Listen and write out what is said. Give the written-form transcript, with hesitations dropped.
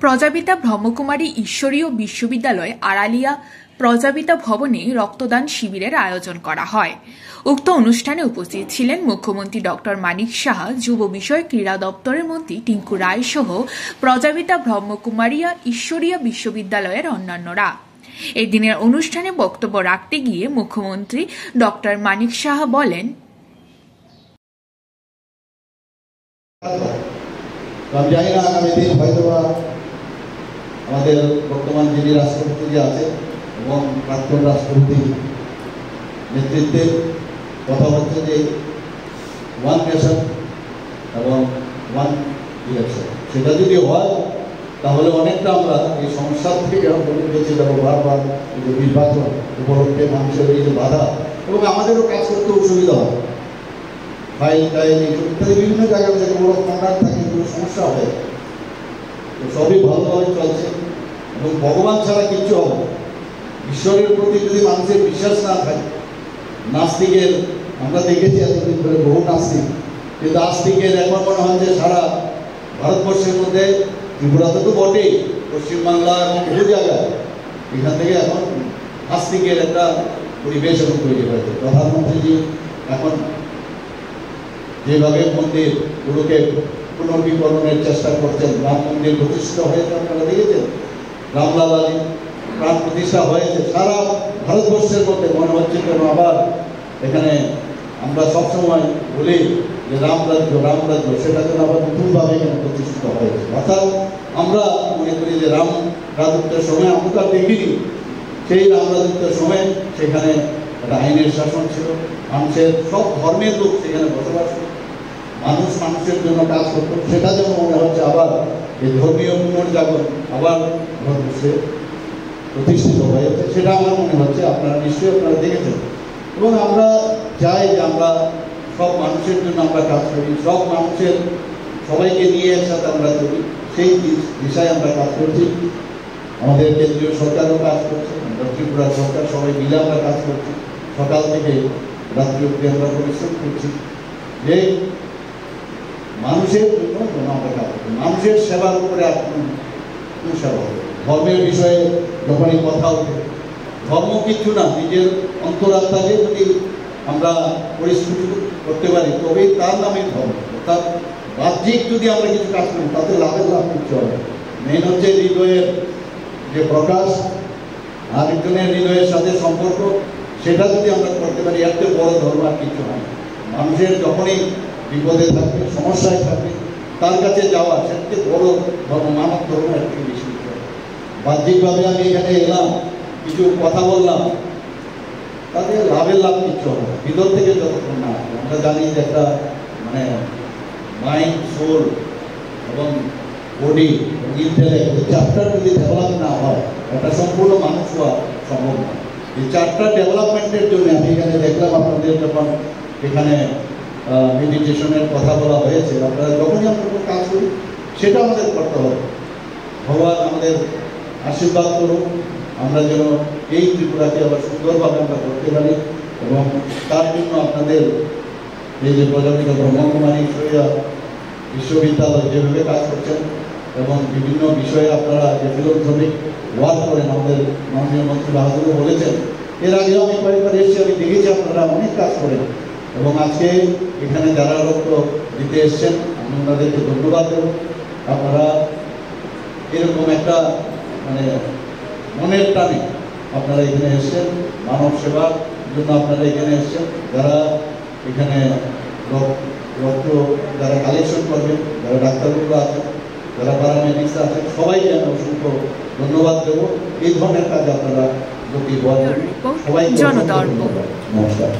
প্রজাপিতা ব্রহ্মকুমারী ঈশ্বরীয় বিশ্ববিদ্যালয় আড়ালিয়া প্রজাপিতা ভবনে রক্তদান শিবিরের আয়োজন করা হয়। উক্ত অনুষ্ঠানে উপস্থিত ছিলেন মুখ্যমন্ত্রী ডক্টর মানিক সাহা, যুব বিষয় ক্রীড়া দপ্তরের মন্ত্রী টিঙ্কু রায় সহ প্রজাপিতা ব্রহ্মকুমারিয়া ঈশ্বরীয় বিশ্ববিদ্যালয়ের অন্যান্যরা। এই দিনের অনুষ্ঠানে বক্তব্য রাখতে গিয়ে মুখ্যমন্ত্রী ডক্টর মানিক সাহা বলেন, আমি জানি না আগামী দিন হয়তো আমাদের বর্তমান যিনি রাষ্ট্রপতি যে আছে এবং প্রাক্তন রাষ্ট্রপতি নেতৃত্বে কথা হচ্ছে যে ওয়ান নেশন এবং ওয়ান ইলেকশন, সেটা যদি হয় তাহলে অনেকটা আমরা এই সমস্যার থেকে আমরা বেঁচে যাবো। বারবার এই যে নির্বাচন উপলক্ষে মানুষের এই যে বাধা এবং আমাদেরও কাজ করতে অসুবিধা হয়, ফাইল টাইল ইত্যাদি বিভিন্ন জায়গায় থেকে বড় কন্ট্রাক্ট থাকে, এগুলো সমস্যা হয়। তো সবই ভালোভাবে চলছে এবং ভগবান ছাড়া কিচ্ছু হবে না। ঈশ্বরের প্রতি যদি মানুষের বিশ্বাস না থাকে, নাস্তিকের আমরা দেখেছি এতদিন ধরে বহু নাস্তিক, কিন্তু আস্তিকের এখন মনে হয় যে সারা ভারতবর্ষের মধ্যে ত্রিপুরাতে তো বটেই, পশ্চিমবাংলা এবং বহু জায়গায় এখান থেকে এখন আস্তিকের একটা পরিবেশ এখন তৈরি হয়েছে। প্রধানমন্ত্রীজি এখন যেভাবে মন্দিরগুলোকে পুনর্বীকরণের চেষ্টা করছেন, রাম মন্দির প্রতিষ্ঠিত হয়েছে, আপনারা দেখেছেন, রামলালাজি প্রাণ প্রতিষ্ঠা হয়েছে, সারা ভারতবর্ষের মধ্যে মনে হচ্ছে কেন আবার এখানে আমরা সবসময় বলি যে রামরাজ্য রামরাজ্য, সেটা যেন আবার নতুনভাবে এখানে প্রতিষ্ঠিত হয়েছে। অর্থাৎ আমরা মনে করি যে রাম রাজত্বের সময় আমরা তো দেখিনি, সেই রাম রাজত্বের সময় সেখানে একটা আইনের শাসন ছিল, মানুষের সব ধর্মের লোক সেখানে বসবাস করত, মানুষ মানুষের জন্য কাজ করত। সেটা যেন মনে হচ্ছে আবার এই ধর্মীয় পুনর্জাগরণ আবার ভারতবর্ষে প্রতিষ্ঠিত হয়েছে, সেটা আমার মনে হচ্ছে। আপনারা নিশ্চয়ই আপনারা দেখেছেন এবং আমরা চাই যে আমরা সব মানুষের জন্য আমরা কাজ করি, সব মানুষের সবাইকে নিয়ে একসাথে আমরা করি, সেই দিশায় আমরা কাজ করছি। আমাদের কেন্দ্রীয় সরকারও কাজ করছে, আমরা ত্রিপুরা সরকার সবাই মিলে আমরা কাজ করছি, সকাল থেকে রাত্রি অব্দি আমরা পরিশ্রম করছি যে মানুষের জন্য আমরা কাজ করছি। মানুষের সেবার উপরে আর কোন সেবা হবে? ধর্মের বিষয়ে যখনই কথা ওঠে, ধর্ম কিছু না, নিজের অন্তরাত্মাকে যদি আমরা পরিস্ফুট করতে পারি তবেই তার নামে ধর্ম। অর্থাৎ বাহ্যিক যদি আমরা কিছু কাজ করি তাতে লাভের লাভ কিছু হবে। মেন হচ্ছে হৃদয়ের যে প্রকাশ, আরেকজনের হৃদয়ের সাথে সম্পর্ক, সেটা যদি আমরা করতে পারি এর থেকে বড় ধর্ম আর কিছু হয় না। মানুষের যখনই বিপদে থাকবে, সমস্যায় থাকবে, তার কাছে যাওয়া সেটা থেকে বড় ধর্ম, মানব ধর্ম এর থেকে বেশি কিছু হয়। বাহ্যিকভাবে আমি এখানে এলাম, কিছু কথা বললাম, তাতে লাভের লাভ কিচ্ছু হবে না ভিতর থেকে যতক্ষণ না। আমরা জানি যে একটা মানে মাইন্ড, সোল এবং বডি এবং ইন্টেলেক্ট, এই চারটা যদি ডেভেলপ না হয় একটা সম্পূর্ণ মানুষ হওয়া সম্ভব না। এই চারটা ডেভেলপমেন্টের জন্য আমি এখানে দেখলাম আপনাদের যখন এখানে মেডিটেশনের কথা বলা হয়েছে, আপনারা যখনই আমরা কোনো কাজ করি সেটা আমাদের করতে হবে। ভগবান আমাদের আশীর্বাদ করুন, আমরা যেন এই ত্রিপুরাকে আবার সুন্দরভাবে আমরা করতে পারি এবং তার জন্য আপনাদের এই যে প্রজাপিতা ব্রহ্মকুমারী ঈশ্বরীয় বিশ্ববিদ্যালয় যেভাবে কাজ করছেন এবং বিভিন্ন বিষয়ে আপনারা যে ফিলোসফিক ওয়ার্ক করেন, আমাদের মাননীয় মন্ত্রী বাহাদুরও বলেছেন, এর আগেও আমি কয়েকবার এসেছি, আমি দেখেছি আপনারা অনেক কাজ করেন এবং আজকে এখানে যারা রক্ত দিতে এসছেন আমি ওনাদেরকে ধন্যবাদ দেব। আপনারা এরকম একটা মানে মনের টানে আপনারা এখানে এসছেন, মানব সেবার জন্য আপনারা এখানে এসছেন। যারা এখানে রক্ত যারা কালেকশন করবেন, যারা ডাক্তারগুলো আছেন, যারা প্যারামেডিক্স আছেন, সবাইকে আমি অসংখ্য ধন্যবাদ দেব। এই ধরনের কাজ আপনারা সবাই। জনদর্পণ। নমস্কার।